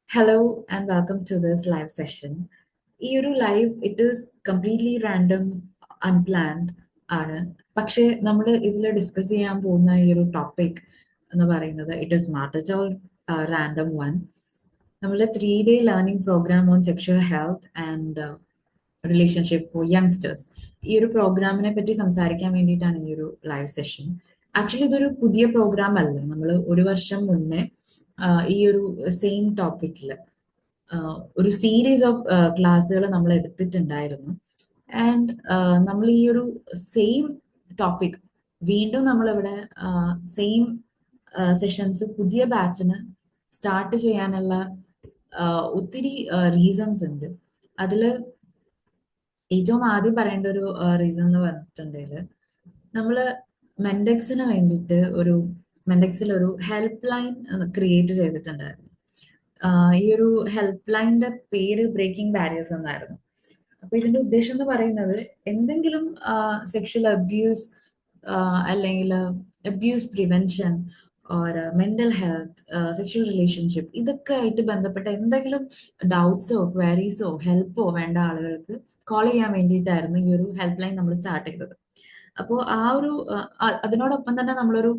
Hello and welcome to this live session. ഈ ഒരു live it is completely random unplanned ആണ്. പക്ഷേ നമ്മൾ ഇതിൽ ഡിസ്കസ് ചെയ്യാൻ പോകുന്ന ഈ ഒരു ടോപ്പിക് എന്ന് പറയുന്നത് it is not at all random one. നമ്മൾ 3 day learning programme on sexual health and relationship for youngsters, ഈ ഒരു പ്രോഗ്രാമിനെ പറ്റി സംസാരിക്കാൻ വേണ്ടിയിട്ടാണ് ഈ ഒരു ലൈവ് സെഷൻ. ആക്ച്വലി ഇതൊരു പുതിയ പ്രോഗ്രാം അല്ല. നമ്മൾ ഒരു വർഷം മുന്നേ ഈ ഒരു സെയിം ടോപ്പിക്കിൽ ഒരു സീരീസ് ഓഫ് ക്ലാസ്സുകൾ നമ്മൾ എടുത്തിട്ടുണ്ടായിരുന്നു. ആൻഡ് നമ്മൾ ഈ ഒരു സെയിം ടോപ്പിക് വീണ്ടും നമ്മളിവിടെ സെയിം സെഷൻസ് പുതിയ ബാച്ചിന് സ്റ്റാർട്ട് ചെയ്യാനുള്ള ഒത്തിരി റീസൺസ് ഉണ്ട്. അതിൽ ഏറ്റവും ആദ്യം പറയേണ്ട ഒരു റീസൺ എന്ന് പറഞ്ഞിട്ടുണ്ടെങ്കിൽ നമ്മൾ മെൻഡെക്സിന് വേണ്ടിയിട്ട് മെൻഡെക്സിൽ ഒരു ഹെൽപ്പ് ലൈൻ ക്രിയേറ്റ് ചെയ്തിട്ടുണ്ടായിരുന്നു. ഈ ഒരു ഹെൽപ്പ് ലൈനിന്റെ പേര് ബ്രേക്കിംഗ് ബാരിയേഴ്സ് എന്നായിരുന്നു. അപ്പൊ ഇതിന്റെ ഉദ്ദേശം എന്ന് പറയുന്നത് എന്തെങ്കിലും സെക്ഷൽ അബ്യൂസ് അല്ലെങ്കിൽ abuse prevention or mental health, sexual relationship, ഇതൊക്കെ ആയിട്ട് ബന്ധപ്പെട്ട എന്തെങ്കിലും ഡൗട്ട്സോ ക്വയറീസോ ഹെൽപ്പോ വേണ്ട ആളുകൾക്ക് കോൾ ചെയ്യാൻ വേണ്ടിയിട്ടായിരുന്നു ഈ ഒരു ഹെൽപ്പ് ലൈൻ നമ്മൾ സ്റ്റാർട്ട് ചെയ്തത്. അപ്പോൾ അതിനോടൊപ്പം തന്നെ നമ്മളൊരു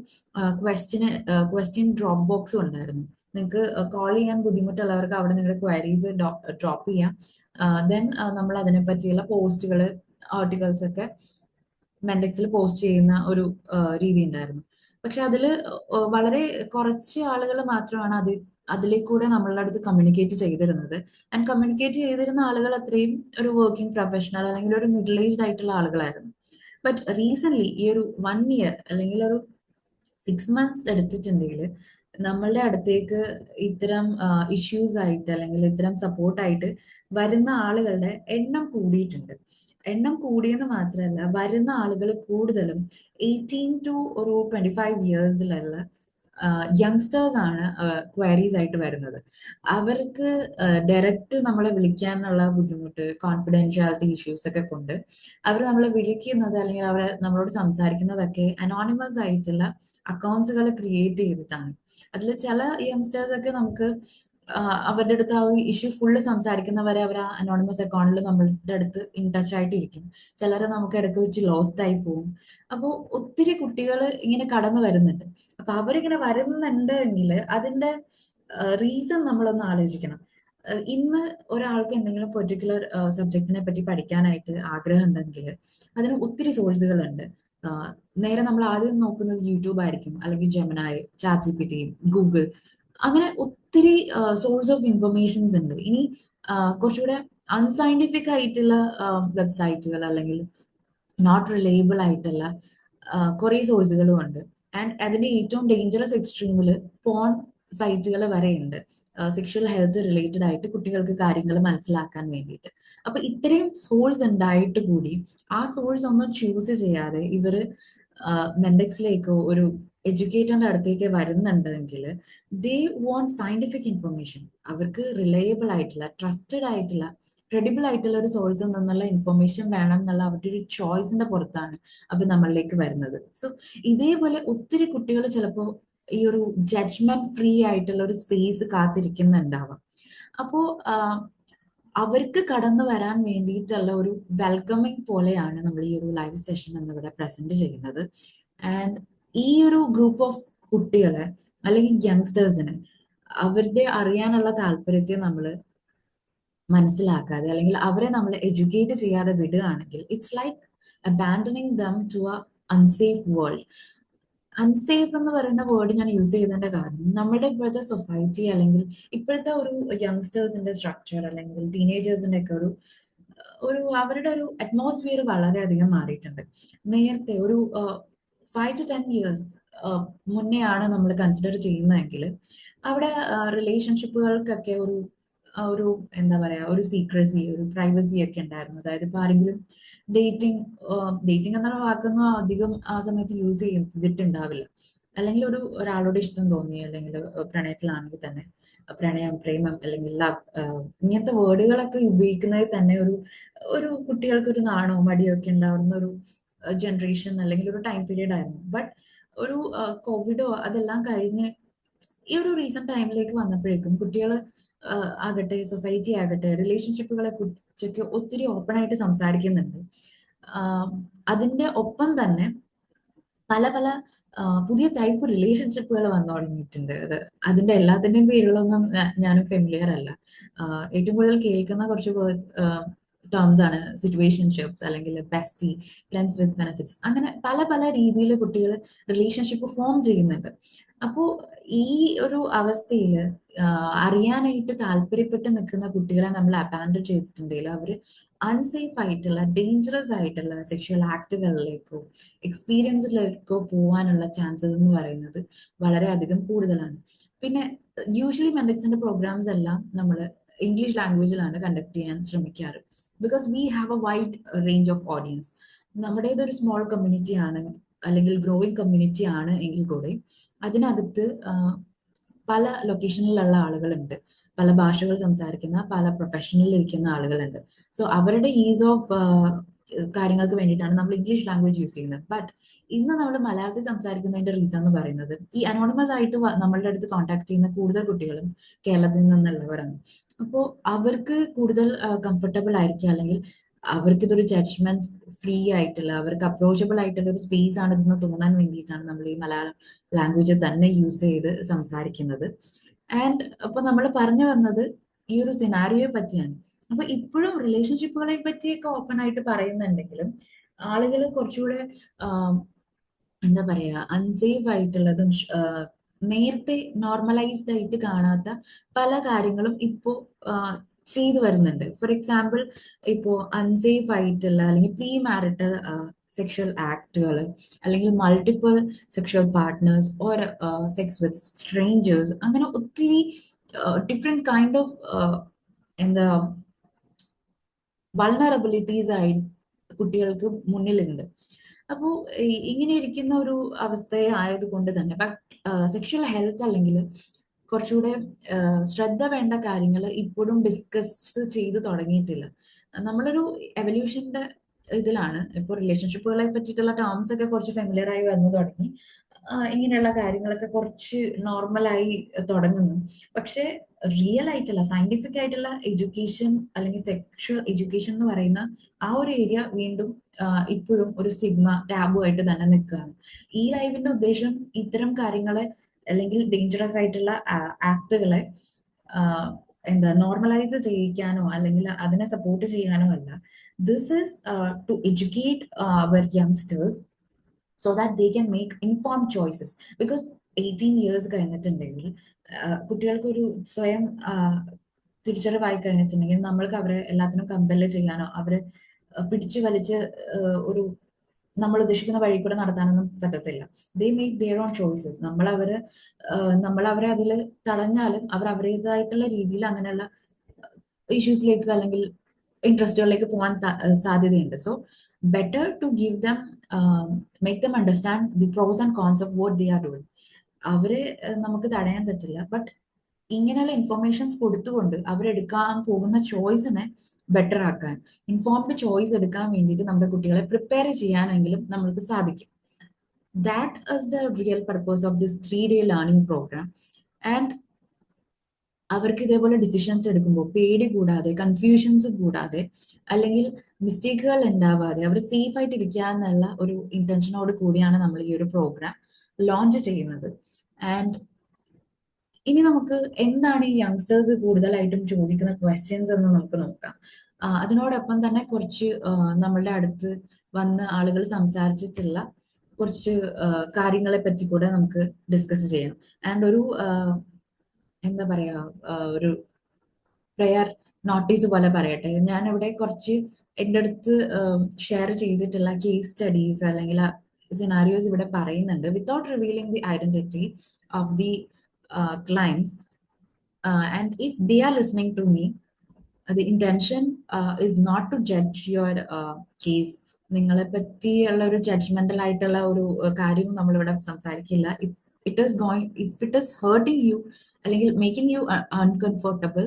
ക്വസ്റ്റ്യൻ ഡ്രോപ്പ് ബോക്സും ഉണ്ടായിരുന്നു. നിങ്ങൾക്ക് കോൾ ചെയ്യാൻ ബുദ്ധിമുട്ടുള്ളവർക്ക് അവിടെ നിങ്ങളുടെ ക്വയറീസ് ഡ്രോപ്പ് ചെയ്യാം. ദെൻ നമ്മൾ അതിനെ പറ്റിയുള്ള പോസ്റ്റുകൾ, ആർട്ടിക്കിൾസ് ഒക്കെ മെൻഡെക്സിൽ പോസ്റ്റ് ചെയ്യുന്ന ഒരു രീതി ഉണ്ടായിരുന്നു. പക്ഷെ അതിൽ വളരെ കുറച്ച് ആളുകൾ മാത്രമാണ് അതിലേക്കൂടെ നമ്മളുടെ അടുത്ത് കമ്മ്യൂണിക്കേറ്റ് ചെയ്തിരുന്നത്. ആൻഡ് കമ്മ്യൂണിക്കേറ്റ് ചെയ്തിരുന്ന ആളുകൾ അത്രയും ഒരു വർക്കിംഗ് പ്രൊഫഷണൽ അല്ലെങ്കിൽ ഒരു മിഡിൽ ഏജ്ഡ് ആയിട്ടുള്ള ആളുകളായിരുന്നു. ബട്ട് റീസെന്റ് ഈ ഒരു 1 ഇയർ അല്ലെങ്കിൽ ഒരു 6 മന്ത്സ് എടുത്തിട്ടുണ്ടെങ്കിൽ നമ്മളുടെ അടുത്തേക്ക് ഇത്തരം ഇഷ്യൂസ് ആയിട്ട് അല്ലെങ്കിൽ ഇത്തരം സപ്പോർട്ടായിട്ട് വരുന്ന ആളുകളുടെ എണ്ണം കൂടിയിട്ടുണ്ട്. എണ്ണം കൂടിയെന്ന് മാത്രമല്ല, വരുന്ന ആളുകൾ കൂടുതലും 18 to 25 ഇയേഴ്സിലുള്ള യങ്സ്റ്റേഴ്സ് ആണ് ക്വയറീസ് ആയിട്ട് വരുന്നത്. അവർക്ക് ഡയറക്റ്റ് നമ്മളെ വിളിക്കാനുള്ള ബുദ്ധിമുട്ട്, കോൺഫിഡൻഷ്യാലിറ്റി ഇഷ്യൂസ് ഒക്കെ കൊണ്ട് അവർ നമ്മളെ വിളിക്കുന്നത് അല്ലെങ്കിൽ അവരെ നമ്മളോട് സംസാരിക്കുന്നതൊക്കെ അനോണിമസ് ആയിട്ടുള്ള അക്കൗണ്ട്സുകൾ ക്രിയേറ്റ് ചെയ്തിട്ടാണ്. അതിൽ ചില യങ്സ്റ്റേഴ്സ് ഒക്കെ നമുക്ക് അവരുടെ അടുത്ത് ആ ഇഷ്യൂ ഫുള്ള് സംസാരിക്കുന്നവരെ അവർ ആ അനോണിമസ് അക്കൗണ്ടിൽ നമ്മളുടെ അടുത്ത് ഇൻ ടച്ച് ആയിട്ടിരിക്കും. ചിലരെ നമുക്ക് ഇടയ്ക്ക് വെച്ച് ലോസ്റ്റ് ആയി പോകും. അപ്പോൾ ഒത്തിരി കുട്ടികൾ ഇങ്ങനെ കടന്നു വരുന്നുണ്ട്. അപ്പൊ അവരിങ്ങനെ വരുന്നുണ്ട് എങ്കിൽ അതിന്റെ റീസൺ നമ്മളൊന്ന് ആലോചിക്കണം. ഇന്ന് ഒരാൾക്ക് എന്തെങ്കിലും പെർട്ടിക്കുലർ സബ്ജക്റ്റിനെ പറ്റി പഠിക്കാനായിട്ട് ആഗ്രഹം ഉണ്ടെങ്കിൽ അതിന് ഒത്തിരി സോഴ്സുകളുണ്ട്. നേരെ നമ്മൾ ആദ്യം നോക്കുന്നത് യൂട്യൂബ് ആയിരിക്കും, അല്ലെങ്കിൽ ജെമിനായ്, ചാറ്റ് ജിപിടി, ഗൂഗിൾ, അങ്ങനെ ഒത്തിരി സോഴ്സ് ഓഫ് ഇൻഫർമേഷൻസ് ഉണ്ട്. ഇനി കുറച്ചുകൂടെ അൺസയന്റിഫിക് ആയിട്ടുള്ള വെബ്സൈറ്റുകൾ അല്ലെങ്കിൽ നോട്ട് റിലയബിൾ ആയിട്ടുള്ള കുറെ സോഴ്സുകളും ഉണ്ട്. ആൻഡ് അതിന്റെ ഏറ്റവും ഡേഞ്ചറസ് എക്സ്ട്രീമിൽ പോൺ സൈറ്റുകൾ വരെയുണ്ട്, സെക്ഷൽ ഹെൽത്ത് റിലേറ്റഡ് ആയിട്ട് കുട്ടികൾക്ക് കാര്യങ്ങൾ മനസ്സിലാക്കാൻ വേണ്ടിയിട്ട്. അപ്പൊ ഇത്രയും സോഴ്സ് ഉണ്ടായിട്ട് കൂടി ആ സോഴ്സ് ഒന്നും ചൂസ് ചെയ്യാതെ ഇവര് മെൻഡെക്സിലേക്ക് ഒരു എഡ്യൂക്കേറ്ററിന്റെ അടുത്തേക്ക് വരുന്നുണ്ടെങ്കിൽ ദേ വോണ്ട് സയന്റിഫിക് ഇൻഫർമേഷൻ. അവർക്ക് റിലയബിൾ ആയിട്ടുള്ള, ട്രസ്റ്റഡ് ആയിട്ടുള്ള, ക്രെഡിബിൾ ആയിട്ടുള്ള ഒരു സോഴ്സിൽ നിന്നുള്ള ഇൻഫർമേഷൻ വേണം എന്നുള്ള അവരുടെ ഒരു ചോയ്സിന്റെ പുറത്താണ് അവർ നമ്മളിലേക്ക് വരുന്നത്. സോ ഇതേപോലെ ഒത്തിരി കുട്ടികൾ ചിലപ്പോൾ ഈ ഒരു ജഡ്ജ്മെന്റ് ഫ്രീ ആയിട്ടുള്ള ഒരു സ്പേസ് കാത്തിരിക്കുന്നുണ്ടാവാം. അപ്പോ അവർക്ക് കടന്നു വരാൻ വേണ്ടിയിട്ടുള്ള ഒരു വെൽക്കമിങ് പോലെയാണ് നമ്മൾ ഈ ഒരു ലൈവ് സെഷൻ എന്നിവിടെ പ്രസന്റ് ചെയ്യുന്നത്. ആൻഡ് ഈ ഒരു ഗ്രൂപ്പ് ഓഫ് കുട്ടികളെ അല്ലെങ്കിൽ യങ്സ്റ്റേഴ്സിനെ അവരുടെ അറിയാനുള്ള താല്പര്യത്തെ നമ്മൾ മനസ്സിലാക്കാതെ അല്ലെങ്കിൽ അവരെ നമ്മൾ എഡ്യൂക്കേറ്റ് ചെയ്യാതെ വിടുകയാണെങ്കിൽ it's like abandoning them to a unsafe world. Unsafe എന്ന് പറയുന്ന വേർഡ് ഞാൻ യൂസ് ചെയ്തതിന്റെ കാരണം നമ്മുടെ ഇപ്പോഴത്തെ സൊസൈറ്റി അല്ലെങ്കിൽ ഇപ്പോഴത്തെ ഒരു യങ്സ്റ്റേഴ്സിന്റെ സ്ട്രക്ചർ അല്ലെങ്കിൽ ടീനേജേഴ്സിന്റെ ഒക്കെ ഒരു ഒരു അവരുടെ ഒരു അറ്റ്മോസ്ഫിയർ വളരെയധികം മാറിയിട്ടുണ്ട്. നേരത്തെ ഒരു 5 to 10 ഇയേഴ്സ് മുന്നെയാണ് നമ്മൾ കൺസിഡർ ചെയ്യുന്നതെങ്കിൽ അവിടെ റിലേഷൻഷിപ്പുകൾക്കൊക്കെ ഒരു ഒരു എന്താ പറയാ, ഒരു സീക്രസി, ഒരു പ്രൈവസി ഒക്കെ ഉണ്ടായിരുന്നു. അതായത് ഇപ്പൊ ആരെങ്കിലും ഡേറ്റിംഗ് ഡേറ്റിംഗ് എന്നുള്ള വാക്കൊന്നും അധികം ആ സമയത്ത് യൂസ് ചെയ്തിട്ടുണ്ടാവില്ല. അല്ലെങ്കിൽ ഒരാളോട് ഇഷ്ടം തോന്നി അല്ലെങ്കിൽ പ്രണയത്തിലാണെങ്കിൽ തന്നെ പ്രണയം, പ്രേമം അല്ലെങ്കിൽ ലവ്, ഇങ്ങനത്തെ വേർഡുകളൊക്കെ ഉപയോഗിക്കുന്നതിൽ തന്നെ ഒരു ഒരു കുട്ടികൾക്ക് ഒരു നാണോ മടിയോ ഒക്കെ ഉണ്ടാവുന്ന ഒരു ജനറേഷൻ അല്ലെങ്കിൽ ഒരു ടൈം പീരീഡ് ആയിരുന്നു. ബട്ട് ഒരു കോവിഡോ അതെല്ലാം കഴിഞ്ഞ് ഈ ഒരു റീസെന്റ് ടൈമിലേക്ക് വന്നപ്പോഴേക്കും കുട്ടികൾ ആകട്ടെ, സൊസൈറ്റി ആകട്ടെ, റിലേഷൻഷിപ്പുകളെ കുറിച്ചൊക്കെ ഒത്തിരി ഓപ്പൺ ആയിട്ട് സംസാരിക്കുന്നുണ്ട്. ആഹ് അതിന്റെ ഒപ്പം തന്നെ പല പല പുതിയ ടൈപ്പ് റിലേഷൻഷിപ്പുകൾ വന്നു തുടങ്ങിയിട്ടുണ്ട്. അതിന്റെ എല്ലാത്തിന്റെയും പേരിലൊന്നും ഞാനും ഫെമിലിയർ അല്ല. ഏറ്റവും കൂടുതൽ കേൾക്കുന്ന കുറച്ച് ടേംസ് ആണ് സിറ്റുവേഷൻഷിപ്സ്, അല്ലെങ്കിൽ ബെസ്റ്റി, ഫ്രണ്ട്സ് വിത്ത് ബെനിഫിറ്റ്സ്, അങ്ങനെ പല പല രീതിയിൽ കുട്ടികൾ റിലേഷൻഷിപ്പ് ഫോം ചെയ്യുന്നുണ്ട്. അപ്പോൾ ഈ ഒരു അവസ്ഥയിൽ അറിയാനായിട്ട് താല്പര്യപ്പെട്ട് നിൽക്കുന്ന കുട്ടികളെ നമ്മൾ അബാൻഡൻ ചെയ്തിട്ടുണ്ടെങ്കിൽ അവർ അൺസേഫ് ആയിട്ടുള്ള, ഡേഞ്ചറസ് ആയിട്ടുള്ള സെക്ഷൽ ആക്ടുകളിലേക്കോ എക്സ്പീരിയൻസിലേക്കോ പോകാനുള്ള ചാൻസസ് എന്ന് പറയുന്നത് വളരെയധികം കൂടുതലാണ്. പിന്നെ യൂഷ്വലി മെൻഡക്സിന്റെ പ്രോഗ്രാംസ് എല്ലാം നമ്മൾ ഇംഗ്ലീഷ് ലാംഗ്വേജിലാണ് കണ്ടക്ട് ചെയ്യാൻ ശ്രമിക്കാറ്. Because we have a wide range of audience. നമ്മുടേതൊരു സ്മോൾ കമ്മ്യൂണിറ്റി ആണ്, അല്ലെങ്കിൽ ഗ്രോയിങ് കമ്മ്യൂണിറ്റി ആണ് എങ്കിൽ കൂടെ അതിനകത്ത് പല ലൊക്കേഷനിലുള്ള ആളുകളുണ്ട്, പല ഭാഷകൾ സംസാരിക്കുന്ന, പല പ്രൊഫഷനിൽ ഇരിക്കുന്ന ആളുകളുണ്ട്. സോ അവരുടെ ഈസ് ഓഫ് കാര്യങ്ങൾക്ക് വേണ്ടിയിട്ടാണ് നമ്മൾ ഇംഗ്ലീഷ് ലാംഗ്വേജ് യൂസ് ചെയ്യുന്നത്. ബട്ട് ഇന്ന് നമ്മൾ മലയാളത്തിൽ സംസാരിക്കുന്നതിന്റെ റീസൺ എന്ന് പറയുന്നത് ഈ അനോണിമസ് ആയിട്ട് നമ്മളുടെ അടുത്ത് കോൺടാക്ട് ചെയ്യുന്ന കൂടുതൽ കുട്ടികളും കേരളത്തിൽ നിന്നുള്ളവരാണ്. അപ്പോൾ അവർക്ക് കൂടുതൽ കംഫർട്ടബിൾ ആയിരിക്കും, അല്ലെങ്കിൽ അവർക്ക് ഇതൊരു ജഡ്ജ്മെന്റ് ഫ്രീ ആയിട്ടുള്ള, അവർക്ക് അപ്രോച്ചബിൾ ആയിട്ടുള്ള ഒരു സ്പേസ് ആണ് ഇതെന്ന് തോന്നാൻ വേണ്ടിയിട്ടാണ് നമ്മൾ ഈ മലയാളം ലാംഗ്വേജ് തന്നെ യൂസ് ചെയ്ത് സംസാരിക്കുന്നത്. ആൻഡ് അപ്പൊ നമ്മൾ പറഞ്ഞു വന്നത് ഈ ഒരു സിനാരിയോയെ പറ്റിയാണ്. അപ്പൊ ഇപ്പോഴും റിലേഷൻഷിപ്പുകളെ പറ്റിയൊക്കെ ഓപ്പൺ ആയിട്ട് പറയുന്നുണ്ടെങ്കിലും ആളുകൾ കുറച്ചുകൂടെ എന്താ പറയാ, അൺസേഫ് ആയിട്ടുള്ളതും നേരത്തെ നോർമലൈസ്ഡ് ആയിട്ട് കാണാത്ത പല കാര്യങ്ങളും ഇപ്പോ ചെയ്തു വരുന്നുണ്ട്. ഫോർ എക്സാമ്പിൾ, ഇപ്പോ അൺസേഫ് ആയിട്ടുള്ള അല്ലെങ്കിൽ പ്രീ മാരിറ്റൽ സെക്ഷൽ ആക്ടുകൾ, അല്ലെങ്കിൽ multiple sexual partners, or sex with strangers, അങ്ങനെ ഒത്തിരി ഡിഫറെന്റ് കൈൻഡ് ഓഫ് എന്താ വൾണറബിലിറ്റീസ് ആയി കുട്ടികൾക്ക് മുന്നിലുണ്ട്. അപ്പോൾ ഇങ്ങനെ ഇരിക്കുന്ന ഒരു അവസ്ഥയെ ആയതുകൊണ്ട് തന്നെ ബട്ട് സെക്ഷൽ ഹെൽത്ത് അല്ലെങ്കിൽ കുറച്ചുകൂടെ ശ്രദ്ധ വേണ്ട കാര്യങ്ങൾ ഇപ്പോഴും ഡിസ്കസ് ചെയ്ത് തുടങ്ങിയിട്ടില്ല. നമ്മളൊരു എവല്യൂഷന്റെ ഇതിലാണ് ഇപ്പോൾ റിലേഷൻഷിപ്പുകളെ പറ്റിയിട്ടുള്ള ടേംസ് ഒക്കെ കുറച്ച് ഫെമിലിയർ ആയി വന്നു തുടങ്ങി. ഇങ്ങനെയുള്ള കാര്യങ്ങളൊക്കെ കുറച്ച് നോർമലായി തുടങ്ങുന്നു. പക്ഷെ റിയൽ ആയിട്ടുള്ള സയന്റിഫിക് ആയിട്ടുള്ള എഡ്യൂക്കേഷൻ, അല്ലെങ്കിൽ സെക്ഷൽ എഡ്യൂക്കേഷൻ എന്ന് പറയുന്ന ആ ഒരു ഏരിയ വീണ്ടും ഇപ്പോഴും ഒരു സ്റ്റിഗ്മ, ടാബു ആയിട്ട് തന്നെ നിൽക്കുകയാണ്. ഈ ലൈവിന്റെ ഉദ്ദേശം ഇത്തരം കാര്യങ്ങളെ, അല്ലെങ്കിൽ ഡേഞ്ചറസ് ആയിട്ടുള്ള ആക്ടുകളെ എന്താ നോർമലൈസ് ചെയ്യിക്കാനോ അല്ലെങ്കിൽ അതിനെ സപ്പോർട്ട് ചെയ്യാനോ അല്ല. This is to educate our youngsters so that they can make informed choices. Because 18 years കഴിഞ്ഞിട്ടുണ്ടെങ്കിൽ കുട്ടികൾക്കൊരു സ്വയം തിരിച്ചറിവായി കഴിഞ്ഞിട്ടുണ്ടെങ്കിൽ നമ്മൾക്ക് അവരെ എല്ലാത്തിനും കമ്പല് ചെയ്യാനോ അവരെ പിടിച്ചു വലിച്ച് ഒരു നമ്മൾ ഉദ്ദേശിക്കുന്ന വഴി കൂടെ നടത്താനൊന്നും പറ്റത്തില്ല. They make their own choices. നമ്മൾ അവരെ അതിൽ തടഞ്ഞാലും അവർ അവരുടേതായിട്ടുള്ള രീതിയിൽ അങ്ങനെയുള്ള ഇഷ്യൂസിലേക്ക് അല്ലെങ്കിൽ ഇൻട്രസ്റ്റുകളിലേക്ക് പോകാൻ സാധ്യതയുണ്ട്. So better to give them, make them understand the pros and cons of what they are doing. അവരെ നമുക്ക് തടയാൻ പറ്റില്ല, ബട്ട് ഇങ്ങനെയുള്ള ഇൻഫർമേഷൻസ് കൊടുത്തുകൊണ്ട് അവരെടുക്കാൻ പോകുന്ന ചോയ്സിനെ ബെറ്റർ ആക്കാൻ, ഇൻഫോംഡ് ചോയ്സ് എടുക്കാൻ വേണ്ടിയിട്ട് നമ്മുടെ കുട്ടികളെ പ്രിപ്പയർ ചെയ്യാനെങ്കിലും നമ്മൾക്ക് സാധിക്കും. That is the real purpose of this 3-day learning programme. And അവർക്ക് ഇതേപോലെ ഡിസിഷൻസ് എടുക്കുമ്പോൾ പേടി കൂടാതെ, കൺഫ്യൂഷൻസ് കൂടാതെ, അല്ലെങ്കിൽ മിസ്റ്റേക്കുകൾ ഉണ്ടാവാതെ അവർ സേഫ് ആയിട്ട് ഇരിക്കുക എന്നുള്ള ഒരു ഇന്റൻഷനോട് കൂടിയാണ് നമ്മൾ ഈ ഒരു പ്രോഗ്രാം ലോഞ്ച് ചെയ്യുന്നത്. ആൻഡ് ഇനി നമുക്ക് എന്താണ് ഈ യങ്സ്റ്റേഴ്സ് കൂടുതലായിട്ടും ചോദിക്കുന്ന ക്വസ്റ്റ്യൻസ് എന്ന് നമുക്ക് നോക്കാം. അതിനോടൊപ്പം തന്നെ കുറച്ച് നമ്മളുടെ അടുത്ത് വന്ന് ആളുകൾ സംസാരിച്ചിട്ടുള്ള കുറച്ച് കാര്യങ്ങളെ പറ്റി കൂടെ നമുക്ക് ഡിസ്കസ് ചെയ്യാം. ആൻഡ് ഒരു എന്താ പറയാ, ഒരു പ്രയർ നോട്ടീസ് പോലെ പറയട്ടെ. ഞാൻ ഇവിടെ കുറച്ച് എൻ്റെ അടുത്ത് ഷെയർ ചെയ്തിട്ടുള്ള കേസ് സ്റ്റഡീസ് അല്ലെങ്കിൽ സിനാരിയോസ് ഇവിടെ പറയുന്നുണ്ട്, without revealing the identity of the clients. And if they are listening to me, the intention is not to judge your case. നിങ്ങളെ പറ്റിയുള്ള ഒരു ജഡ്ജ്മെന്റൽ ആയിട്ടുള്ള ഒരു കാര്യവും നമ്മളിവിടെ സംസാരിക്കില്ല. If it is hurting you അല്ലെങ്കിൽ making you uncomfortable,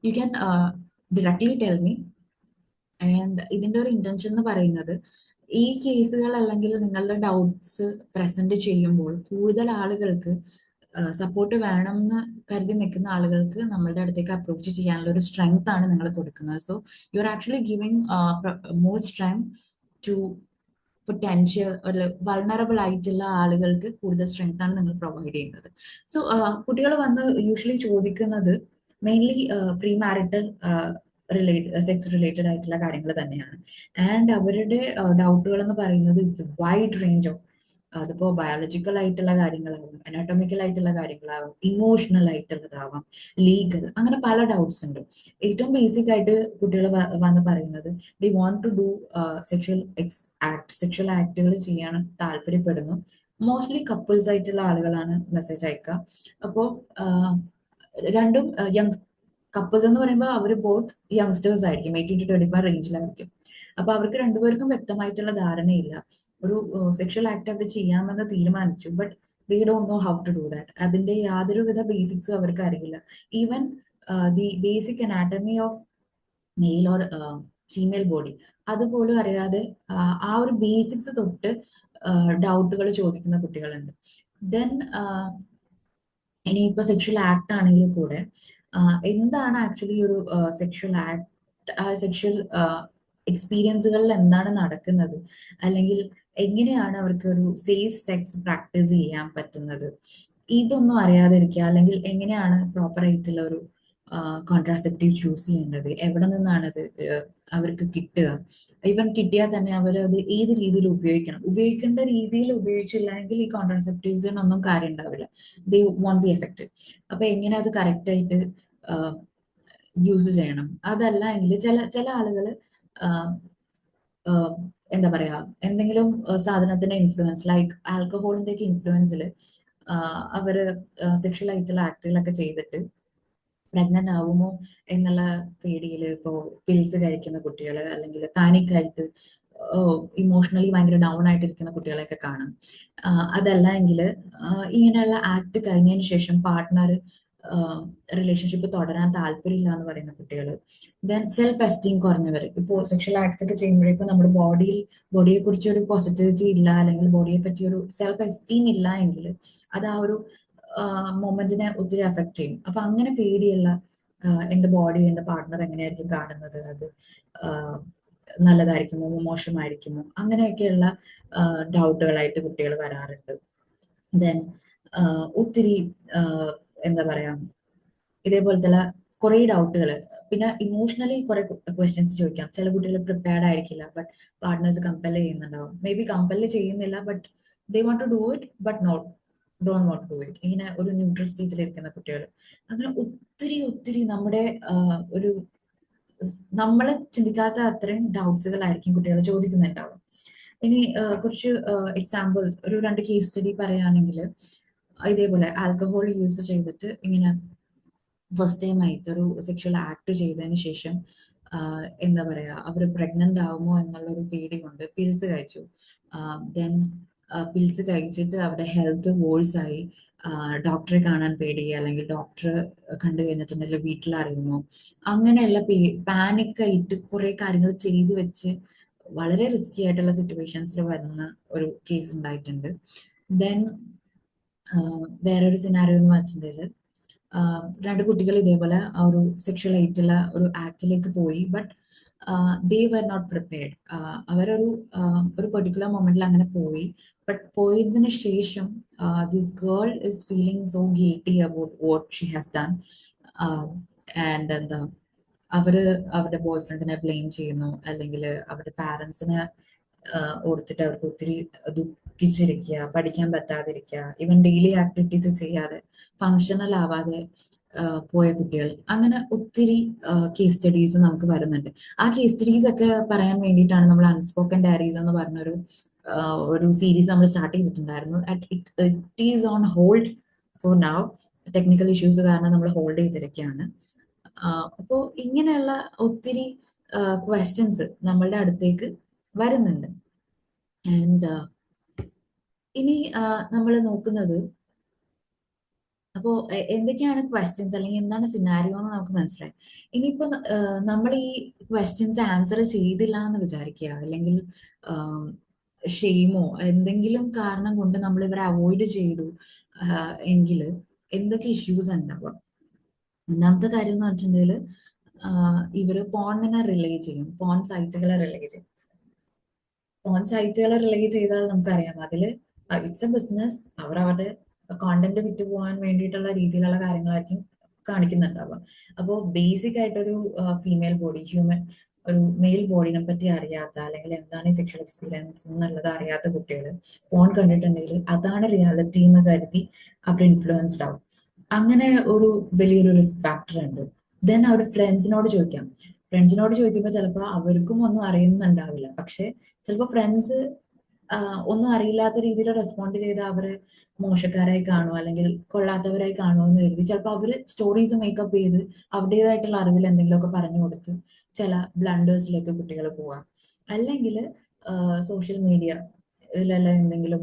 you can directly tell me. And ഇതിന്റെ ഒരു ഇന്റൻഷൻ എന്ന് പറയുന്നത്, ഈ കേസുകൾ അല്ലെങ്കിൽ നിങ്ങളുടെ ഡൗട്ട്സ് പ്രസന്റ് ചെയ്യുമ്പോൾ കൂടുതൽ ആളുകൾക്ക് സപ്പോർട്ട് വേണം എന്ന് കരുതി നിൽക്കുന്ന ആളുകൾക്ക് നമ്മളുടെ അടുത്തേക്ക് അപ്രോച്ച് ചെയ്യാനുള്ള ഒരു സ്ട്രെങ്ത് ആണ് നിങ്ങൾ കൊടുക്കുന്നത്. So you are actually giving more strength to potential ഒരു വൾണറബിൾ ആയിട്ടുള്ള ആളുകൾക്ക് കൂടുതൽ സ്ട്രെങ്ത് ആണ് നിങ്ങൾ പ്രൊവൈഡ് ചെയ്യുന്നത്. സോ കുട്ടികൾ വന്ന് യൂഷ്വലി ചോദിക്കുന്നത് mainly pre marital sex related ആയിട്ടുള്ള കാര്യങ്ങൾ തന്നെയാണ്. ആൻഡ് അവരുടെ ഡൗട്ടുകൾ എന്ന് പറയുന്നത് ഇറ്റ്സ് വൈഡ് റേഞ്ച് ഓഫ്, അതിപ്പോ ബയോളജിക്കൽ ആയിട്ടുള്ള കാര്യങ്ങളാവും, അനാട്ടോമിക്കൽ ആയിട്ടുള്ള കാര്യങ്ങളാവും, ഇമോഷണൽ ആയിട്ടുള്ളതാവാം, ലീഗൽ, അങ്ങനെ പല ഡൗട്ട്സ് ഉണ്ട്. ഏറ്റവും ബേസിക് ആയിട്ട് കുട്ടികൾ വന്ന് പറയുന്നത് they want to do sexual ആക്ടുകൾ ചെയ്യാൻ താല്പര്യപ്പെടുന്നു. മോസ്റ്റ്ലി കപ്പിൾസ് ആയിട്ടുള്ള ആളുകളാണ് മെസ്സേജ് അയക്കുക. അപ്പോൾ രണ്ടും യങ് കപ്പിൾസ് എന്ന് പറയുമ്പോൾ അവർ ബോത്ത് യങ്സ്റ്റേഴ്സ് ആയിരിക്കും, 18 to 25 റേഞ്ചിലായിരിക്കും. അപ്പൊ അവർക്ക് രണ്ടുപേർക്കും വ്യക്തമായിട്ടുള്ള ധാരണയില്ല. ഒരു സെക്ഷൽ ആക്ട് അവർ ചെയ്യാമെന്ന് തീരുമാനിച്ചു, but they don't know how to do that. അതിന്റെ യാതൊരുവിധ ബേസിക്സും അവർക്ക് അറിയില്ല. Even the basic anatomy of male or female body അതുപോലും അറിയാതെ ആ ഒരു ബേസിക്സ് തൊട്ട് ഡൗട്ടുകൾ ചോദിക്കുന്ന കുട്ടികളുണ്ട്. ദെൻ ഇനിയിപ്പോ സെക്ഷൽ ആക്ട് ആണെങ്കിൽ കൂടെ എന്താണ് ആക്ച്വലി ഒരു സെക്ഷൽ ആക്ട്, സെക്ഷൽ എക്സ്പീരിയൻസുകളിൽ എന്താണ് നടക്കുന്നത്, അല്ലെങ്കിൽ എങ്ങനെയാണ് അവർക്ക് ഒരു സേഫ് സെക്സ് പ്രാക്ടീസ് ചെയ്യാൻ പറ്റുന്നത്, ഇതൊന്നും അറിയാതിരിക്കുക. അല്ലെങ്കിൽ എങ്ങനെയാണ് പ്രോപ്പർ ആയിട്ടുള്ള ഒരു കോൺട്രാസെപ്റ്റീവ് ചൂസ് ചെയ്യേണ്ടത്, എവിടെ നിന്നാണത് അവർക്ക് കിട്ടുക, ഈവൻ കിട്ടിയാൽ തന്നെ അവർ അത് ഏത് രീതിയിൽ ഉപയോഗിക്കണം, ഉപയോഗിക്കേണ്ട രീതിയിൽ ഉപയോഗിച്ചില്ലെങ്കിൽ ഈ കോൺട്രാസെപ്റ്റീവ്സിനൊന്നും കാര്യം ഉണ്ടാവില്ല, ദേ വോണ്ട് ബി എഫക്റ്റീവ്. അപ്പൊ എങ്ങനെ അത് കറക്റ്റ് ആയിട്ട് യൂസ് ചെയ്യണം. അതല്ല എങ്കിൽ ചില ചില ആളുകൾ എന്താ പറയാ, എന്തെങ്കിലും സാധനത്തിന്റെ ഇൻഫ്ലുവൻസ് ലൈക്ക് ആൽക്കഹോളിന്റെ ഒക്കെ ഇൻഫ്ലുവൻസിൽ അവര് സെക്ഷൽ ആയിട്ടുള്ള ആക്ടുകളൊക്കെ ചെയ്തിട്ട് പ്രഗ്നന്റ് ആവുമോ എന്നുള്ള പേടിയിൽ ഇപ്പോ പിൽസ് കഴിക്കുന്ന കുട്ടികൾ, അല്ലെങ്കിൽ പാനിക് ആയിട്ട് ഇമോഷണലി ഭയങ്കര ഡൗൺ ആയിട്ടിരിക്കുന്ന കുട്ടികളെയൊക്കെ കാണാം. അതല്ല എങ്കിൽ ഇങ്ങനെയുള്ള ആക്ട് കഴിഞ്ഞതിന് ശേഷം പാർട്ട്ണർ റിലേഷൻഷിപ്പ് തുടരാൻ താല്പര്യമില്ല എന്ന് പറയുന്ന കുട്ടികൾ, ദെൻ സെൽഫ് എസ്റ്റീം കുറഞ്ഞവർ, ഇപ്പോൾ സെക്ഷൽ ആക്ട്സ് ഒക്കെ ചെയ്യുമ്പോഴേക്കും നമ്മുടെ ബോഡിയെ കുറിച്ച് ഒരു പോസിറ്റിവിറ്റി ഇല്ല, അല്ലെങ്കിൽ ബോഡിയെ പറ്റി ഒരു സെൽഫ് എസ്റ്റീം ഇല്ല എങ്കിൽ അത് ആ ഒരു മൊമെന്റിനെ ഒത്തിരി അഫക്ട് ചെയ്യും. അപ്പൊ അങ്ങനെ പേടിയുള്ള എന്റെ ബോഡി എന്റെ പാർട്ട്ണർ എങ്ങനെയായിരിക്കും കാണുന്നത്, അത് നല്ലതായിരിക്കുമോ മോശമായിരിക്കുമോ, അങ്ങനെയൊക്കെയുള്ള ഡൗട്ടുകളായിട്ട് കുട്ടികൾ വരാറുണ്ട്. ദെൻ ഒത്തിരി എന്താ പറയാ, ഇതേപോലത്തെ കുറെ ഡൗട്ടുകൾ. പിന്നെ ഇമോഷണലി കുറെ ക്വസ്റ്റ്യൻസ് ചോദിക്കാം. ചില കുട്ടികൾ പ്രിപ്പയർഡ് ആയിരിക്കില്ല, ബട്ട് പാർട്ട്നേഴ്സ് കമ്പൽ ചെയ്യുന്നുണ്ടാവും. മേ ബി കമ്പൽ ചെയ്യുന്നില്ല, but they want to do it but don't want to do it. ഇങ്ങനെ ഒരു ന്യൂട്രൽ സ്റ്റേജിലിരിക്കുന്ന കുട്ടികൾ, അങ്ങനെ ഒത്തിരി ഒത്തിരി നമ്മുടെ ഒരു നമ്മൾ ചിന്തിക്കാത്ത അത്രയും ഡൗട്ട്സുകളായിരിക്കും കുട്ടികൾ ചോദിക്കുന്നുണ്ടാവും. ഇനി കുറച്ച് എക്സാമ്പിൾ, ഒരു 2 കേസ് സ്റ്റഡി പറയുകയാണെങ്കിൽ, ഇതേപോലെ ആൽക്കഹോൾ യൂസ് ചെയ്തിട്ട് ഇങ്ങനെ ഫസ്റ്റ് ടൈം ആയിട്ട് ഒരു സെക്ഷൽ ആക്ട് ചെയ്തതിന് ശേഷം എന്താ പറയാ, അവർ പ്രഗ്നന്റ് ആവുമോ എന്നുള്ള ഒരു പേടി കൊണ്ട് പിൽസ് കഴിച്ചു. ദെൻ പിൽസ് കഴിച്ചിട്ട് അവരുടെ ഹെൽത്ത് വോഴ്സ് ആയി, ഡോക്ടറെ കാണാൻ പേടി, അല്ലെങ്കിൽ ഡോക്ടർ കണ്ടു കഴിഞ്ഞിട്ടുണ്ടെങ്കിൽ വീട്ടിൽ അറിയുമോ, അങ്ങനെയുള്ള പാനിക് ആയിട്ട് കുറെ കാര്യങ്ങൾ ചെയ്തു വെച്ച് വളരെ റിസ്കി ആയിട്ടുള്ള സിറ്റുവേഷൻസിൽ വരുന്ന ഒരു കേസ് ഉണ്ടായിട്ടുണ്ട്. ദെൻ വേറൊരു സിനാരിയോ എന്ന് വെച്ചിട്ടുണ്ടെങ്കിൽ, 2 കുട്ടികൾ ഇതേപോലെ ഒരു സെക്ഷൽ ആയിട്ടുള്ള ഒരു ആക്ടിലേക്ക് പോയി, but they were not prepared. അവരൊരു ഒരു പെർട്ടിക്കുലർ മൊമെന്റിൽ അങ്ങനെ പോയി, ബട്ട് പോയതിനു ശേഷം this girl is feeling so guilty about what she has done. And എന്താ, അവരുടെ ബോയ് ഫ്രണ്ടിനെ ബ്ലെയിം ചെയ്യുന്നു, അല്ലെങ്കിൽ അവരുടെ പാരന്റ്സിനെ ഓർത്തിട്ട് അവർക്ക് ഒത്തിരി ദുഃഖിച്ചിരിക്കുക, പഠിക്കാൻ പറ്റാതിരിക്കുക, ഈവൻ ഡെയിലി ആക്ടിവിറ്റീസ് ചെയ്യാതെ ഫങ്ഷണൽ ആവാതെ പോയ കുട്ടികൾ, അങ്ങനെ ഒത്തിരി കേസ് സ്റ്റഡീസ് നമുക്ക് വരുന്നുണ്ട്. ആ കേസ് സ്റ്റഡീസ് ഒക്കെ പറയാൻ വേണ്ടിയിട്ടാണ് നമ്മൾ അൺസ്പോക്കൺ ഡയറീസ് എന്ന് പറഞ്ഞൊരു ഒരു സീരീസ് നമ്മൾ സ്റ്റാർട്ട് ചെയ്തിട്ടുണ്ടായിരുന്നു. It is on hold for now. Technical issues കാരണം നമ്മൾ ഹോൾഡ് ചെയ്തിരിക്കുകയാണ്. അപ്പോൾ ഇങ്ങനെയുള്ള ഒത്തിരി ക്വസ്റ്റ്യൻസ് നമ്മളുടെ അടുത്തേക്ക് വരുന്നുണ്ട്. ആൻഡ് ഇനി നമ്മൾ നോക്കുന്നത്, അപ്പോൾ എന്തൊക്കെയാണ് ക്വസ്റ്റ്യൻസ്, അല്ലെങ്കിൽ എന്താണ് സിനാരിയോ എന്ന് നമുക്ക് മനസ്സിലായി. ഇനിയിപ്പോ നമ്മൾ ഈ ക്വസ്റ്റ്യൻസ് ആൻസർ ചെയ്തില്ല എന്ന് വിചാരിക്കുക, അല്ലെങ്കിൽ ഷെയിമോ എന്തെങ്കിലും കാരണം കൊണ്ട് നമ്മൾ ഇവരെ അവോയ്ഡ് ചെയ്തു എങ്കിൽ എന്തൊക്കെ ഇഷ്യൂസ് ഉണ്ടാവുക. ഒന്നാമത്തെ കാര്യം എന്ന് പറഞ്ഞിട്ടുണ്ടെങ്കിൽ ഇവര് പോണിനെ റിലേ ചെയ്യും, പോൺ സൈറ്റുകളെ റിലേ ചെയ്യും. പോൺ സൈറ്റുകളെ റിലേ ചെയ്താൽ നമുക്കറിയാം അതില് ഇറ്റ്സ് എ ബിസിനസ്. അവർ അവരുടെ കോണ്ടന്റ് വിറ്റ് പോകാൻ വേണ്ടിയിട്ടുള്ള രീതിയിലുള്ള കാര്യങ്ങളായിരിക്കും കാണിക്കുന്നുണ്ടാവുക. അപ്പോൾ ബേസിക് ആയിട്ടൊരു ഫീമെയിൽ ബോഡി, ഒരു മെയിൽ ബോഡിനെ പറ്റി അറിയാത്ത, അല്ലെങ്കിൽ എന്താണ് ഈ സെക്ഷൽ എക്സ്പീരിയൻസ് എന്നുള്ളത് അറിയാത്ത കുട്ടികൾ ഫോൺ കണ്ടിട്ടുണ്ടെങ്കിൽ അതാണ് റിയാലിറ്റി എന്ന് കരുതി അവർ ഇൻഫ്ലുവൻസ്ഡ് ആവും. അങ്ങനെ ഒരു വലിയൊരു റിസ്ക് ഫാക്ടർ ഉണ്ട്. ദെൻ അവർ ഫ്രണ്ട്സിനോട് ചോദിക്കുമ്പോൾ ചിലപ്പോൾ അവർക്കും ഒന്നും അറിയുന്നുണ്ടാവില്ല. പക്ഷെ ചിലപ്പോൾ ഫ്രണ്ട്സ് ഒന്നും അറിയില്ലാത്ത രീതിയിൽ റെസ്പോണ്ട് ചെയ്ത് അവര് മോശക്കാരായി കാണുമോ അല്ലെങ്കിൽ കൊള്ളാത്തവരായി കാണുമോ എന്ന് കരുതി ചിലപ്പോൾ അവര് സ്റ്റോറീസ് മേക്കപ്പ് ചെയ്ത് അവരുടേതായിട്ടുള്ള അറിവിൽ എന്തെങ്കിലുമൊക്കെ പറഞ്ഞു കൊടുത്ത് ചില ബ്ലണ്ടേഴ്സിലേക്ക് കുട്ടികൾ പോവാം. അല്ലെങ്കിൽ സോഷ്യൽ മീഡിയ എന്തെങ്കിലും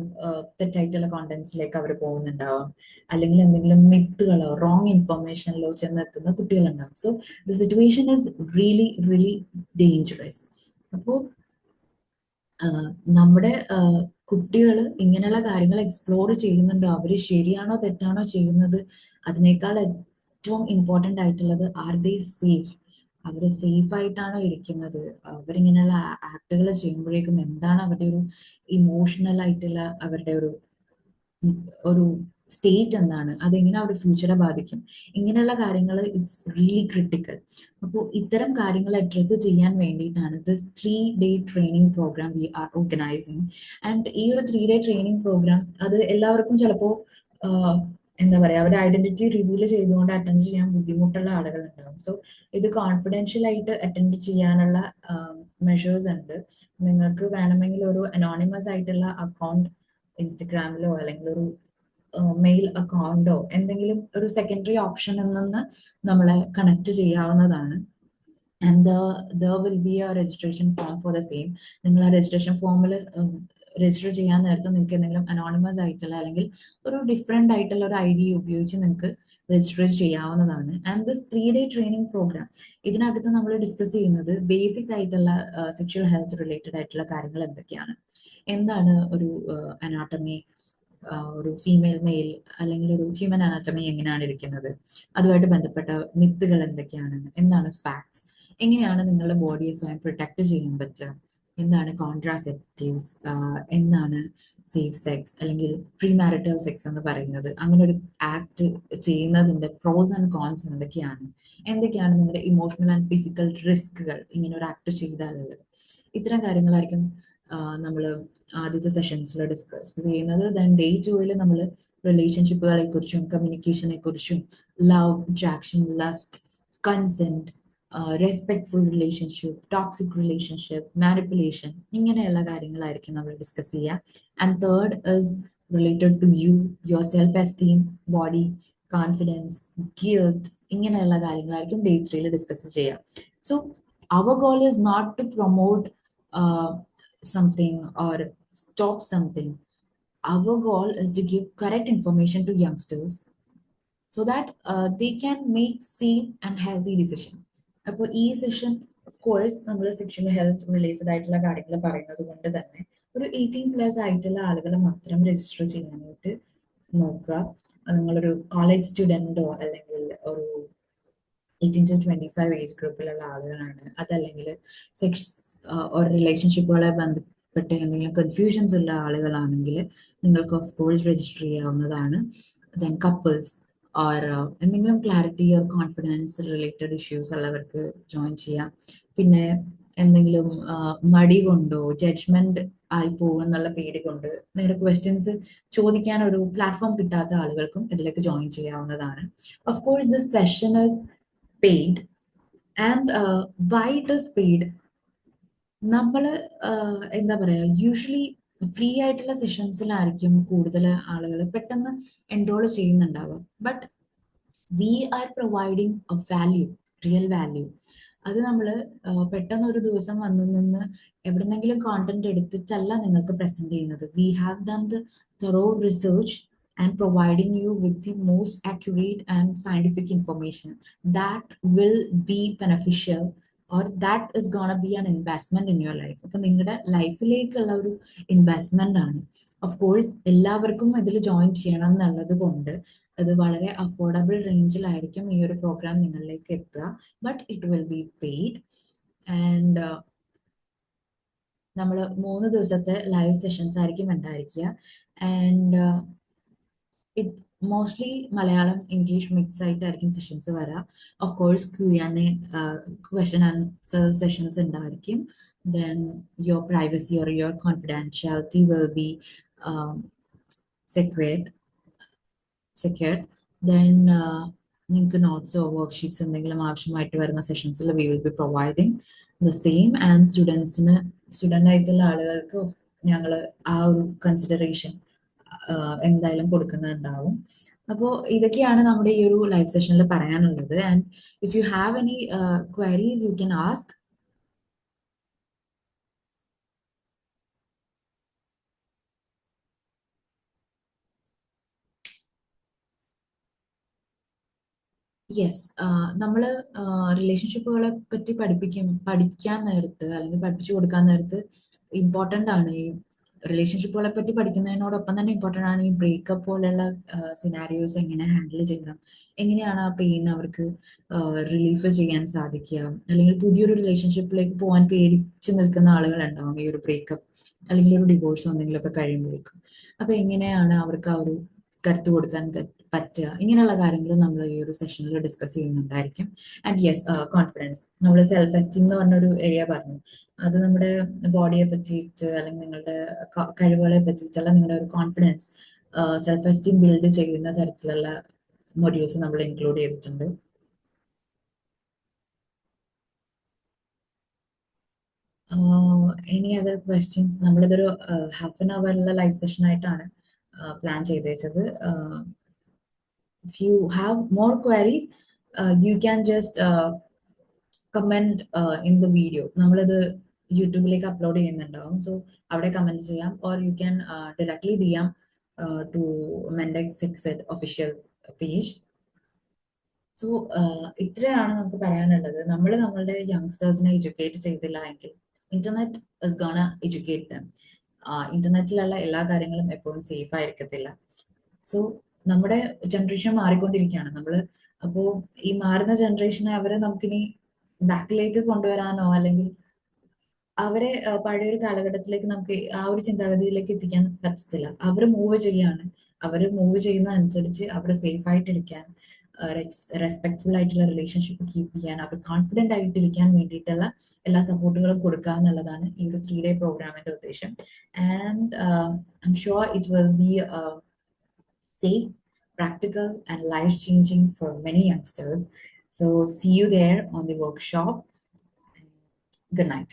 തെറ്റായിട്ടുള്ള കോണ്ടന്റ്സിലേക്ക് അവർ പോകുന്നുണ്ടാവാം. അല്ലെങ്കിൽ എന്തെങ്കിലും മിത്തുകളോ റോങ് ഇൻഫർമേഷനിലോ ചെന്നെത്തുന്ന കുട്ടികളുണ്ടാവും. So the situation is really really dangerous. അപ്പോൾ നമ്മുടെ കുട്ടികൾ ഇങ്ങനെയുള്ള കാര്യങ്ങൾ എക്സ്പ്ലോർ ചെയ്യുന്നുണ്ടോ, അവര് ശരിയാണോ തെറ്റാണോ ചെയ്യുന്നത്, അതിനേക്കാൾ ഏറ്റവും ഇമ്പോർട്ടൻ്റ് ആയിട്ടുള്ളത് ആർ ദേ സേഫ്, അവര് സേഫ് ആയിട്ടാണോ ഇരിക്കുന്നത്, അവരിങ്ങനെയുള്ള ആക്ടുകൾ ചെയ്യുമ്പോഴേക്കും എന്താണ് അവരുടെ ഒരു ഇമോഷണൽ ആയിട്ടുള്ള അവരുടെ ഒരു സ്റ്റേറ്റ് എന്താണ്, അതെങ്ങനെ അവരുടെ ഫ്യൂച്ചറെ ബാധിക്കും, ഇങ്ങനെയുള്ള കാര്യങ്ങൾ ഇറ്റ്സ് റിയലി ക്രിട്ടിക്കൽ. അപ്പോൾ ഇത്തരം കാര്യങ്ങൾ അഡ്രസ്സ് ചെയ്യാൻ വേണ്ടിയിട്ടാണ് this 3-day training programme we are organising. And ഈ ഒരു 3-day ട്രെയിനിങ് പ്രോഗ്രാം അത് എല്ലാവർക്കും ചിലപ്പോൾ എന്താ പറയുക, അവരുടെ ഐഡന്റിറ്റി റിവീൽ ചെയ്തുകൊണ്ട് അറ്റൻഡ് ചെയ്യാൻ ബുദ്ധിമുട്ടുള്ള ആളുകൾ ഉണ്ടാവും. സോ ഇത് കോൺഫിഡൻഷ്യൽ ആയിട്ട് അറ്റൻഡ് ചെയ്യാനുള്ള മെഷേഴ്സ് ഉണ്ട്. നിങ്ങൾക്ക് വേണമെങ്കിൽ ഒരു അനോണിമസ് ആയിട്ടുള്ള അക്കൗണ്ട് ഇൻസ്റ്റഗ്രാമിലോ അല്ലെങ്കിൽ ഒരു മെയിൽ അക്കൗണ്ടോ എന്തെങ്കിലും ഒരു സെക്കൻഡറി ഓപ്ഷനിൽ നിന്ന് നമ്മളെ കണക്ട് ചെയ്യാവുന്നതാണ്. And there will be A registration form for the same. നിങ്ങൾ ആ രജിസ്ട്രേഷൻ ഫോമിൽ രജിസ്റ്റർ ചെയ്യാൻ നേരത്തെ നിങ്ങൾക്ക് എന്തെങ്കിലും അനോണിമസ് ആയിട്ടുള്ള അല്ലെങ്കിൽ ഒരു ഡിഫറെന്റ് ആയിട്ടുള്ള ഒരു ഐ ഡി ഉപയോഗിച്ച് നിങ്ങൾക്ക് രജിസ്റ്റർ ചെയ്യാവുന്നതാണ്. And this 3-day training programme, ഇതിനകത്ത് നമ്മൾ ഡിസ്കസ് ചെയ്യുന്നത് ബേസിക് ആയിട്ടുള്ള സെക്ഷൽ ഹെൽത്ത് റിലേറ്റഡ് ആയിട്ടുള്ള കാര്യങ്ങൾ എന്തൊക്കെയാണ്, എന്താണ് ഒരു അനാട്ടമി, ഒരു ഫീമെയിൽ മെയിൽ അല്ലെങ്കിൽ ഒരു ഹ്യൂമൻ അനാറ്റമി എങ്ങനെയാണ് ഇരിക്കുന്നത്, അതുമായിട്ട് ബന്ധപ്പെട്ട മിത്തുകൾ എന്തൊക്കെയാണ്, എന്താണ് ഫാക്ട്സ്, എങ്ങനെയാണ് നിങ്ങളുടെ ബോഡിയെ സ്വയം പ്രൊട്ടക്ട് ചെയ്യാൻ പറ്റുക, എന്താണ് കോൺട്രാസെപ്റ്റീവ്സ്, എന്താണ് സേഫ് സെക്സ് അല്ലെങ്കിൽ പ്രീ മാരിറ്റൽ സെക്സ് എന്ന് പറയുന്നത്, അങ്ങനെ ഒരു ആക്ട് ചെയ്യുന്നതിന്റെ പ്രോസ് ആൻഡ് കോൺസ് എന്തൊക്കെയാണ് നിങ്ങളുടെ ഇമോഷണൽ ആൻഡ് ഫിസിക്കൽ റിസ്കുകൾ ഇങ്ങനെ ഒരു ആക്ട് ചെയ്താലുള്ളത്. ഇത്തരം കാര്യങ്ങളായിരിക്കും നമ്മൾ ആദ്യത്തെ സെഷൻസിൽ ഡിസ്കസ് ചെയ്യുന്നത്. ദെൻ ഡേ 2-ൽ നമ്മൾ റിലേഷൻഷിപ്പുകളെ കുറിച്ചും കമ്മ്യൂണിക്കേഷനെ കുറിച്ചും love, attraction, lust, consent, respectful relationship, toxic relationship, manipulation, ഇങ്ങനെയുള്ള കാര്യങ്ങളായിരിക്കും നമ്മൾ ഡിസ്കസ് ചെയ്യുക. And third is related to you, your self esteem, body, confidence, guilt, ഇങ്ങനെയുള്ള കാര്യങ്ങളായിരിക്കും ഡേ 3-ൽ ഡിസ്കസ് ചെയ്യുക. So our goal is not to promote something or stop something. Our goal is to give correct information to youngsters so that they can make safe and healthy decision. അപ്പോൾ ഈ session of course നമ്മൾ sexual health related ആയിട്ടുള്ള കാര്യങ്ങൾ പറയുന്നത് കൊണ്ട് തന്നെ ഒരു 18+ ആയിട്ടുള്ള ആളുകൾ മാത്രം രജിസ്റ്റർ ചെയ്യാനായിട്ട് നോക്കുക. നിങ്ങളൊരു കോളേജ് സ്റ്റുഡൻറ്റോ അല്ലെങ്കിൽ ഒരു 18 to 25 ഏജ് ഗ്രൂപ്പിലുള്ള ആളുകളാണ്, അതല്ലെങ്കിൽ സെക്സ് ഒരു റിലേഷൻഷിപ്പുകളെ ബന്ധപ്പെട്ട് എന്തെങ്കിലും കൺഫ്യൂഷൻസ് ഉള്ള ആളുകളാണെങ്കിൽ നിങ്ങൾക്ക് ഓഫ് കോഴ്സ് രജിസ്റ്റർ ചെയ്യാവുന്നതാണ്. ദെൻ കപ്പിൾസ് ഓർ എന്തെങ്കിലും clarity or confidence related issues ഉള്ളവർക്ക് ജോയിൻ ചെയ്യാം. പിന്നെ എന്തെങ്കിലും മടി കൊണ്ടോ ജഡ്ജ്മെന്റ് ആയി പോകുമെന്നുള്ള പേടി കൊണ്ട് നിങ്ങളുടെ ക്വസ്റ്റ്യൻസ് ചോദിക്കാൻ ഒരു പ്ലാറ്റ്ഫോം കിട്ടാത്ത ആളുകൾക്കും ഇതിലേക്ക് ജോയിൻ ചെയ്യാവുന്നതാണ്. Of course this session is paid. And why it is paid, നമ്മൾ എന്താ പറയുക, യൂഷ്വലി ഫ്രീ ആയിട്ടുള്ള സെഷൻസിലായിരിക്കും കൂടുതൽ ആളുകൾ പെട്ടെന്ന് എൻറോൾ ചെയ്യുന്നുണ്ടാവുക. But we are providing a value, real value. അത് നമ്മൾ പെട്ടെന്ന് ഒരു ദിവസം വന്നു നിന്ന് എവിടെന്നെങ്കിലും കോണ്ടന്റ് എടുത്തിട്ടല്ല നിങ്ങൾക്ക് പ്രസന്റ് ചെയ്യുന്നത്. We have done the thorough research and providing you with the most accurate and scientific information that will be beneficial or that is gonna be an investment in your life. അപ്പോൾ നിങ്ങളുടെ ലൈഫിലേക്കുള്ള ഒരു investment ആണ്. Of course എല്ലാവർക്കും ഇതിൽ join ചെയ്യണം എന്നുള്ളത് കൊണ്ട് അത് വളരെ അഫോർഡബിൾ റേഞ്ചിലായിരിക്കും ഈ ഒരു പ്രോഗ്രാം നിങ്ങളിലേക്ക് എത്തുക. But it will be paid. And നമ്മൾ 3 ദിവസത്തെ ലൈവ് സെഷൻസ് ആയിരിക്കും ഉണ്ടായിരിക്കുക. And it mostly Malayalam English mix ആയിട്ടായിരിക്കും സെഷൻസ് വരാം. Of course Q&A, question answer sessions ഉണ്ടായിരിക്കും. Then your privacy or your confidentiality will be secured. Then നിങ്ങൾക്ക് നോട്ട്സോ വർക്ക്ഷീറ്റ്സ് എന്തെങ്കിലും ആവശ്യമായിട്ട് വരുന്ന സെഷൻസിൽ we will be providing the same. And student ആയിട്ടുള്ള ആളുകൾക്ക് ഞങ്ങൾ ആ ഒരു കൺസിഡറേഷൻ എന്തായാലും കൊടുക്കുന്നുണ്ടാവും. അപ്പോൾ ഇതൊക്കെയാണ് നമ്മുടെ ഈ ഒരു ലൈവ് സെഷനിൽ പറയാനുള്ളത്. And if you have any queries you can ask. Yes, നമ്മൾ റിലേഷൻഷിപ്പുകളെ പറ്റി പഠിക്കാൻ നേരത്ത് അല്ലെങ്കിൽ പഠിപ്പിച്ചു കൊടുക്കാൻ നേരത്ത് ഇമ്പോർട്ടൻ്റ് ആണ് ഈ റിലേഷൻഷിപ്പുകളെ പറ്റി പഠിക്കുന്നതിനോടൊപ്പം തന്നെ ഇമ്പോർട്ടൻ്റ് ആണ് ഈ ബ്രേക്കപ്പ് പോലെയുള്ള സിനാരിയോസ് എങ്ങനെ ഹാൻഡിൽ ചെയ്യണം, എങ്ങനെയാണ് ആ പെയിൻ അവർക്ക് റിലീഫ് ചെയ്യാൻ സാധിക്കുക. അല്ലെങ്കിൽ പുതിയൊരു റിലേഷൻഷിപ്പിലേക്ക് പോകാൻ പേടിച്ചു നിൽക്കുന്ന ആളുകളുണ്ടാവും ഈ ഒരു ബ്രേക്കപ്പ് അല്ലെങ്കിൽ ഒരു ഡിവോഴ്സോ എന്തെങ്കിലുമൊക്കെ കഴിയുമ്പോഴേക്കും. അപ്പൊ എങ്ങനെയാണ് അവർക്ക് ആ ഒരു കരുത്ത് കൊടുക്കാൻ പറ്റുക, ഇങ്ങനെയുള്ള കാര്യങ്ങൾ നമ്മൾ ഈ ഒരു സെഷനിൽ ഡിസ്കസ് ചെയ്യുന്നുണ്ടായിരിക്കും. ആൻഡ് യെസ്, കോൺഫിഡൻസ്, നമ്മൾ സെൽഫ് എസ്റ്റീം എന്ന് പറഞ്ഞൊരു ഏരിയ പറഞ്ഞു. അത് നമ്മുടെ ബോഡിയെ പറ്റിയിട്ട് അല്ലെങ്കിൽ നിങ്ങളുടെ കഴിവുകളെ പറ്റിയിട്ടുള്ള നിങ്ങളുടെ ഒരു കോൺഫിഡൻസ്, സെൽഫ് എസ്റ്റീം ബിൽഡ് ചെയ്യുന്ന തരത്തിലുള്ള മൊഡ്യൂൾസ് നമ്മൾ ഇൻക്ലൂഡ് ചെയ്തിട്ടുണ്ട്. Any other questions? നമ്മളിതൊരു ഹാഫ് ആൻ അവറിലുള്ള ലൈവ് സെഷൻ ആയിട്ടാണ് പ്ലാൻ ചെയ്ത് വെച്ചത്. if you have more queries, you can just comment in the video. നമ്മളിത് യൂട്യൂബിലേക്ക് അപ്ലോഡ് ചെയ്യുന്നുണ്ടാവും, സോ അവിടെ കമന്റ് ചെയ്യാം. Or you can directly DM to Mendex എക്സെഡ് ഒഫീഷ്യൽ പേജ്. സോ ഇത്രയാണ് നമുക്ക് പറയാനുള്ളത്. നമ്മൾ നമ്മളുടെ യങ്സ്റ്റേഴ്സിനെ എഡ്യൂക്കേറ്റ് ചെയ്തില്ല എങ്കിൽ internet is gonna educate them. ഇന്റർനെറ്റിലുള്ള എല്ലാ കാര്യങ്ങളും എപ്പോഴും സേഫ് ആയിരിക്കത്തില്ല. സോ നമ്മുടെ ജനറേഷൻ മാറിക്കൊണ്ടിരിക്കുകയാണ്. അപ്പോ ഈ മാറുന്ന ജനറേഷനെ അവരെ നമുക്കിനി ബാക്കിലേക്ക് കൊണ്ടുവരാനോ അല്ലെങ്കിൽ അവരെ പഴയൊരു കാലഘട്ടത്തിലേക്ക് നമുക്ക് ആ ഒരു ചിന്താഗതിയിലേക്ക് എത്തിക്കാൻ പറ്റത്തില്ല. അവർ മൂവ് ചെയ്യുന്ന അനുസരിച്ച് അവർ സേഫ് ആയിട്ടിരിക്കാൻ, റെസ്പെക്ട്ഫുൾ ആയിട്ടുള്ള റിലേഷൻഷിപ്പ് കീപ്പ് ചെയ്യാൻ, അവർ കോൺഫിഡന്റ് ആയിട്ടിരിക്കാൻ വേണ്ടിയിട്ടുള്ള എല്ലാ സപ്പോർട്ടുകളും കൊടുക്കുക എന്നുള്ളതാണ് ഈ ഒരു 3-day പ്രോഗ്രാമിന്റെ ഉദ്ദേശം. And I am sure it will B safe, practical, and life changing for many youngsters. So, see you there on the workshop. Good night.